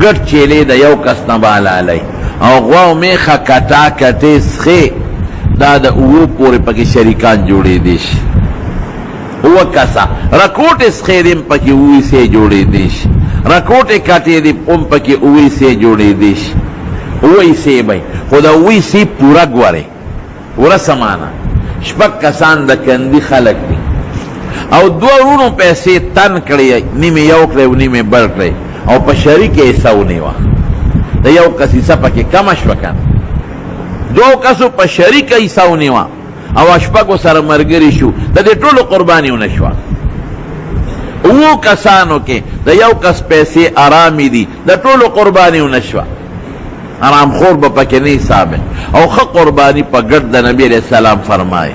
ګډ چیلې د یو کس نه بالالی او غوا او میخه کټا کټې سخې دا د اوو پورې پکې شریکان جوړېدی شي اوه کسه رکوټې سخې دې هم پکې اووی سې جوړېدی شي رکوټې کټې دې هم پکې اووی سې جوړېدی شي اووی سې به خو د اووی سې پوره ګورې پوره سمانه شپږ کسان د کندي خلک دي او دوه ورونو پیسې تن کړې نیمې یو کړې او نیمې بل کړې او په شریکه حصه ونیوه د یو کس حصه پکې کمه شوه که نه دوو کسو په شریکه حصه ونیوه او شپږو سره ملګري شو د دې ټولو قرباني ونه شوه اوو کسانو کې د یو کس پیسې ارامې دي د ټولو قرباني ونه شوه آرام خور به پکې نه ثابت او ښه قرباني په ګډ د نبي علیه السلام فرمایي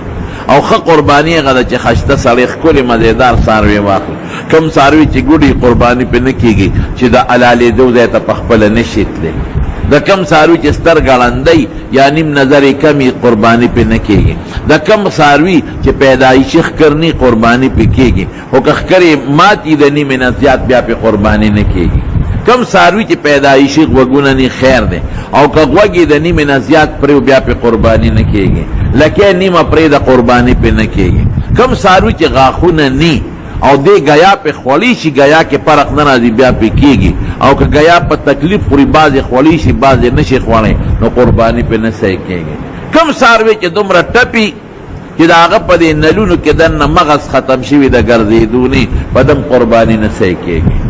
او ښه قرباني هغه ده چې ښایسته سړی ښکلې مزېدار څاروی واخلي کوم څاروي چې ګوډې قرباني پې نه کېږي چې د حلالېدو ځای ته پخپله نه شي تللی د کم څاروي چې ستر ګړندی یا نیم نظرې کمې قرباني پې نه کېږي د کم څاروي چې پیدایشي ښکرني قرباني پې کېږي خو که ښکرې ماتي د نیمې نه زیات بیا پې قرباني نه کېږي کم څاروي چې پیدایشي غوږونه نه خیر دی او که غوږ یې د نیمې نه زیات پرې بیا پې قرباني نه کېږي لکه نیمه پرې د قرباني پې نه کېږي کم څاروي چې غاښونه نی او دې گیا پې خوړی شي گیا کې فرق نه راځي بیا پې کېږي او که گیا په تکلیف خوري بعضې خوړی شي بعضې نه شي خوړی نو قرباني پې نه صحیح کېږي کم څاروي چې دومره ټپي چې د هغه په دې نلونو کې دننه مغز ختم شوي د ګرځېدو نه په دم قرباني نه صحیح کېږي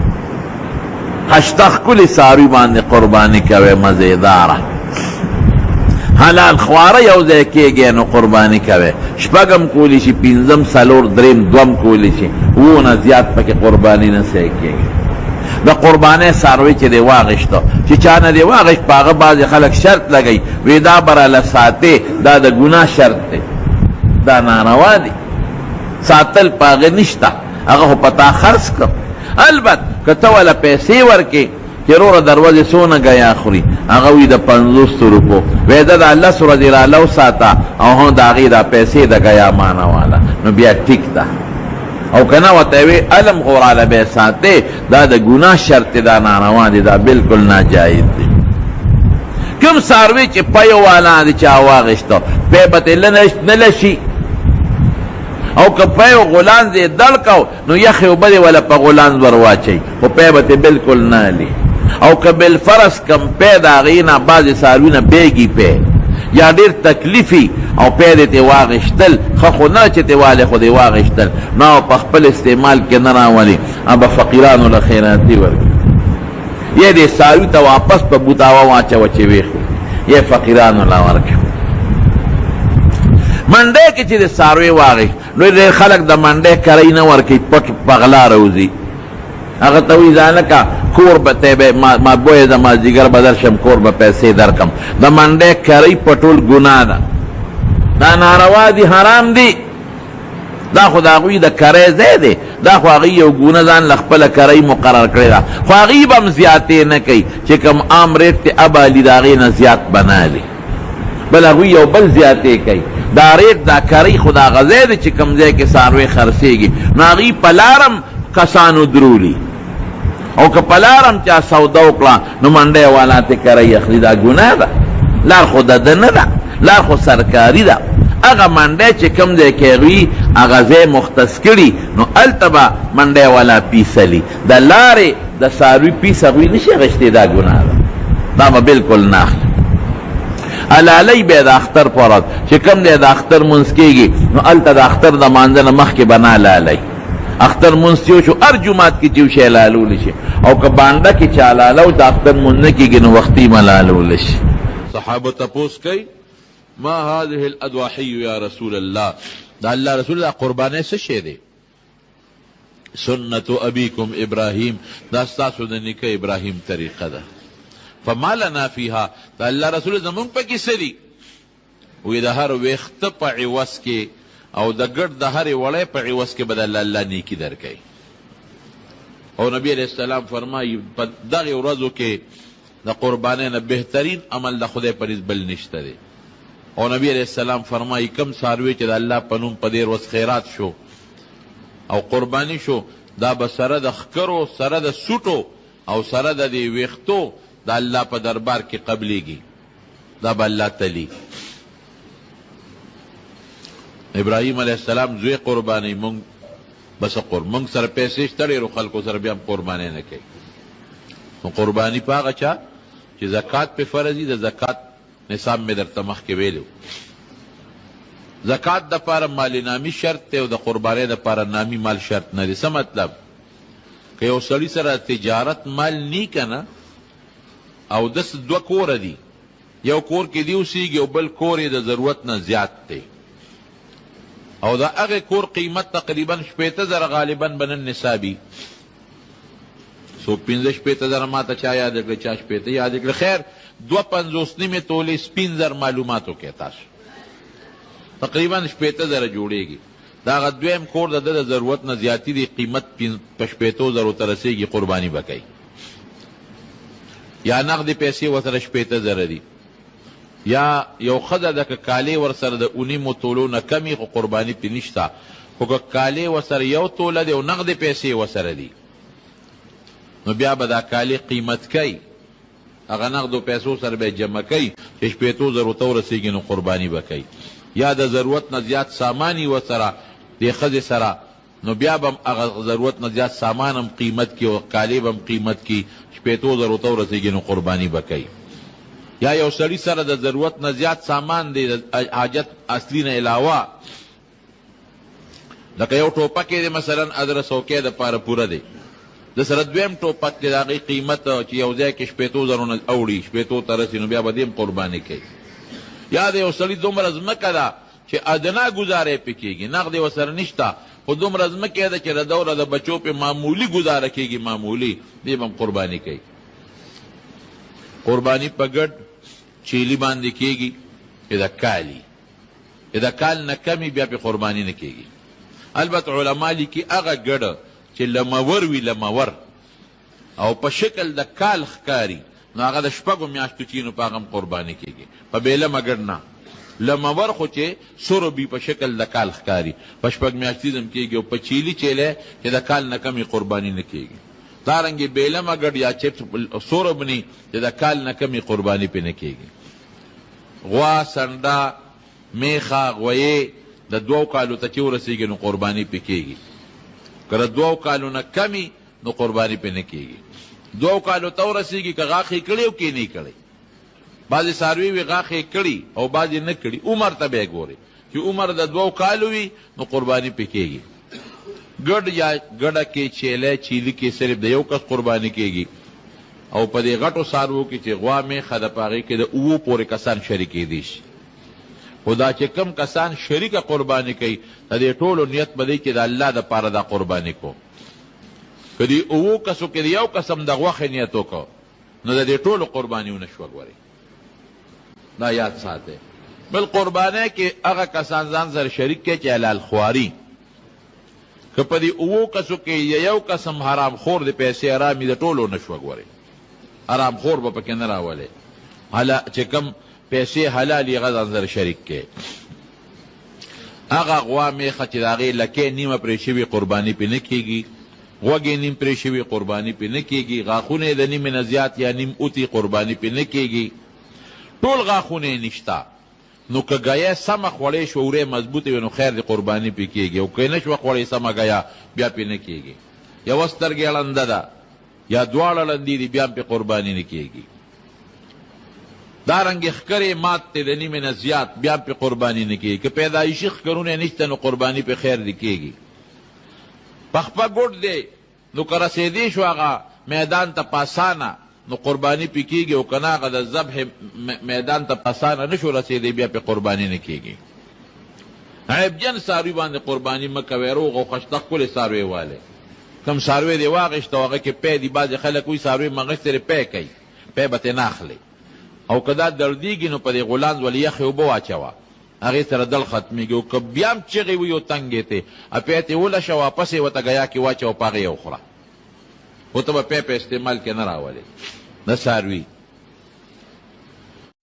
هشته ښکلې څاروي باندې قرباني کوئ مزېداره حلال خواره یو ځای کېږي نو قرباني کوئ شپږم کولی شي پنځم څلور درېم دوم کولی شي اووه نه زیات پکې قرباني نه صحیح کېږي د قربانۍ څاروی چې دی واغېشته چې چا نه دی واغېشت په هغه بعضې خلک شرط لګوي وی دا به راله ساتې دا د ګناه شرط دی دا ناروا دی ساتل په هغه نشته هغه خو په تا خرڅ کړ البته که ته وله پیسې ورکې چې روره دروازې څونه ګیا خوري هغه وي د 50 روپو وی ده د الله سره دې راله وساته او هم د هغې دا پیسې د ګیا معنه واله نو بیا ټیک ده او کنه ورته وی علم خو راله به ساتې دا د ګناه شرط دا ناروا دی دا بلکل ناجایز دی کوم څاروي چې پیو والا دی چا واغېشته پی به ترې نه لشي او که پیو غولانځ یې دړ کو نو یخې اوبه دې وله په غولانځ ور واچوي خو پی به ترې بلکل نه هلي او که بالفرض کم پی د هغې نه بعضې څاروي نه بیږي پی یا ډېر تکلیفي او پی دې ترې واغېشتل ښه خو نه چې ترې والې خو دې واغېشتل نه په خپل استعمال کې نه راولي به فقیرانو له خیراتي ورکړي یې دې څاروي ته واپس په بوتاوه واچوه چې ویښ یې فقیرانو له ورکړي منډۍ کې چې د څاروی واغېشت نو ډېر خلک د منډۍ کرۍ نه ورکوي پټ په غلا روځي هغه ته وایي ځانکه کور به تی به ما بویه د مازدیګر به درشم کور به پیسې درکم د منډۍ کرۍ په ټول ګناه ده دا ناروا دي حرام دي دا خو د هغوی د کرۍ ځای دی دا خو هغوی یو ګونه ځان له خپله کرۍ مقرر کړې ده خو هغوی به هم زیاتې نه کوي چې کوم عام ریټ دی ابالي د هغې نه زیات بنالي بل هغوی یو بل زیاتې کوي دا ریټ دا کرۍ خو د هغه ځای دی چې کوم ځای کې څاروی خرڅېږي نو هغوی په لارم کسانو درولي او که په لارم چا سودا وکړه نو منډۍ والا ترې کرۍ اخلي دا ګناه ده لار خو د ده نه ده لار خو سرکاري ده هغه منډۍ چې کوم ځای کې هغوی هغه ځای مختص کړي نو هلته به منډۍ والا پیسلي د لارې د څاروي پیس هغوی نشي اخیستی دا ګناه ده دا به بلکل نه اخلي حلالۍ به د اختر په ورځ چې کوم دی د اختر مونځ کېږي نو هلته د اختر د مانځه نه مخکې به نه حلالۍ اختر مونځ چې وشو هر جومات کې چې وشي حلالولی شي او که بانډه کې چې حلالو د اختر مونځ نه کېږي نو وختي م حلالولی شي صحابه تپوس کوي ما هذه الاضاحي یا رسول الله دا الله رسول دا قربانۍ څه شی دی سنت ابیکم ابراهیم دا ستاسو د نیکه ابراهیم طریقه ده فما لنا فیها دا الله رسول زمونږ پکې څه دي وی د هر ویښته په عوض کې او د ګډ د هرې وړۍ په عوض کې به د الله نیکي درکوي او نبی علیه السلام فرمایي په دغې ورځو کې د قربانۍ نه بهترین عمل د خدای په نزد بل نشته دی او نبی علیه السلام فرمایي کم څاروی چې د الله په نوم په دې ورځ خیرات شو او قرباني شو دا به سره د ښکرو سره د سوټو او سره د دې ویختو د الله په دربار کې قبلېږي، دا به الله تلی. ابراهیم علیه السلام زوی قربانی، مونږ بس مونږ سره پیسې شته ډېرو خلکو سره بیا هم قرباني نه کوي. نو قرباني په هغه چا چې زکات پې فرض وي، د زکات نصاب مې درته مخکې ویلو. زکات دپاره مال نامي شرط دی او د قربانۍ دپاره نامي مال شرط نه دی. څه مطلب؟ که یو سړي سره تجارت مال نی که نه، او دس دوه کوره دي، یو کور کې دی اوسېږي او بل کور یې د ضرورت نه زیات دی، او د هغې کور قیمت تقریبا 80,000 غالبا به نن نصابي، څوک 15,000 ماته چا یاد کړه، چا 80 یاد کړه. خیر 2.50 نیمې تولې 15,000 معلومات وکړئ تاسو، تقریبا 80,000 جوړېږي. د هغه دویم کور د ده د ضرورت نه زیاتي دی، قیمت په 80,000 ته رسېږي، قرباني به کوي. یا نغدې پیسې ورسره 80,000 دي، یا یو ښځه ده که کالې ورسره د 9 تولو نه کمې، خو قرباني پې نشته. خو که کالې ورسره 1 توله دی او نغدې پیسې ورسره دي، نو بیا به دا کالې قیمت کوي، هغه نغدو پیسو سره به جمع کوي چې 80,000 ته ورسېږي، نو قرباني به کوي. یا د ضرورت نه زیات سامان یې ورسره دې ښځې سره، نو بیا به هم هغه ضرورت نه زیات سامان هم قیمت کی او کالې به هم قیمت کی، 80,000 ته ورسېږي، نو قرباني به کوي. یا یو سړي سره د ضرورت نه زیات سامان دی، د حاجت اصلي نه علاوه، لکه یو ټوپک دی مثلا ادرسوکې دپاره پوره دی، د سره دویم ټوپک دی، د هغې قیمت چې یو ځای کې 80,000 نه اوړي، 80 ته رسي، نو بیا به دې هم قرباني کوي. یا د یو سړي دومره ځمکه ده چې ادنا ګزاره پې کېږي، نغدې ورسره نشته، خو دومره ځمکه ده چې د دوره د بچو پې معمولي ګزاره کېږي، معمولي، دې به هم قرباني کوي. قرباني په ګډ چیلي باندې کېږي، د کالي، د کال نه کمې بیا پې قرباني نه کېږي. البته علما لیکي هغه ګډه چې لمور وي، لمور او په شکل د کال ښکاري، نو هغه د 6 میاشتو چې نو په هغه هم قرباني کېږي. په بېلمه ګډ نه، لمور خو چې سروبي په شکل د کال ښکاري، په 6 میاشتې هم کېږي، او په چیلي چیلی چې د کال نه کمې قرباني نه کېږي. دارنګې بېلمه ګډ یا چپس سورب ني چې د کال نه کمې قرباني پې نه کېږي. غوا، سنډه، میخه، غویې د 2 کالو ته چې ورسېږي، نو قرباني پې کېږي. که د 2 کالو نه کمې، نو قرباني پې نه کېږي. 2 کالو ته ورسېږي، که غاښې کړي او که نه کړی. بعضې څاروي وي غاښې کړي او بعضې نه کړي، عمر ته به یې ګوري، چې عمر د 2 کالو وي، نو قرباني پې کېږي. ګډ یا ګډه کې چیلی چیلي کې صرف د 1 کس قرباني کېږي، او په دې غټو څاروو کې چې غوا، میخه ده، په هغې کې د 7 پورې کسان شریکېدی شي. خو دا چې کم کسان شریکه قرباني کوي، د دې ټولو نیت به دی چې د الله دپاره دا قرباني کو. که دې 7 کسو کې د 1 کس هم د غوښې نیت وکړو، نو د دې ټولو قرباني ونه شوه. ګورئ، دا یاد ساتئ. بل قربانۍ کې هغه کسان ځان سره شریک کوي چې حلال خواري، که په دې 7 کسو کې 1 کس هم حرام خور د پیسې حرامي، د ټولو نه شوه. ګورئ، حرام خور به پکې نه راولئ، چې کم پیسې حلال یې هغه ځان سره شریک کوي. هغه غوا، میخه چې د هغې لکې نیمه پرې شوي، قرباني پې نه کېږي. غوږې نیم پرې شوي، قرباني پې نه کېږي. غاښونه یې د نیمې نه زیات یا نیم اوتي، قرباني پې نه کېږي. ټول غاښونه یې نشته، نو که ګیه سمه خوړی شوه، وری مضبوطه وي، نو خیر د قرباني پې کېږي. او که نه شوه خوړی سمه ګیه، بیا پې نه کېږي. یوه سترګې ړنده ده یا دواړه ړندې دي، بیا هم پې قرباني نه کېږي. دارنګې ښکرې مات دی د نیمې نه زیات، بیا هم پې قرباني نه کېږي. که پیدایشي ښکرونه نشته، نو قرباني پې خیر دې کېږي. پخپه ګوډ دی، نو که رسېدی شو هغه میدان ته پاسانه، نو قرباني پې کېږي. او که نه هغه د ذبح میدان ته پاسانه نه شو رسېدی، بیا پې قرباني نه کېږي. عیبجن څاروي باندې قرباني مه کوئ، روغ او خشته ښکلې څاروی والئ. کوم څاروی دې واغېشته او هغه کې پی دي، بعضې خلک وایي څاروی مغشتې پی کوي، پی به ترې نه اخلئ. او که دا دردېږي، نو په دې غولانځ ولې یخې اوبه واچوه، هغې سره دل ختمېږي. او که بیا هم چغې وي او تنګې ته، پی ترې ولشه، واپس یې ورته ګیا کې واچوه، په هغې یې وخوره. خو ته به پی په استعمال کې نه راولې، نه څاروي.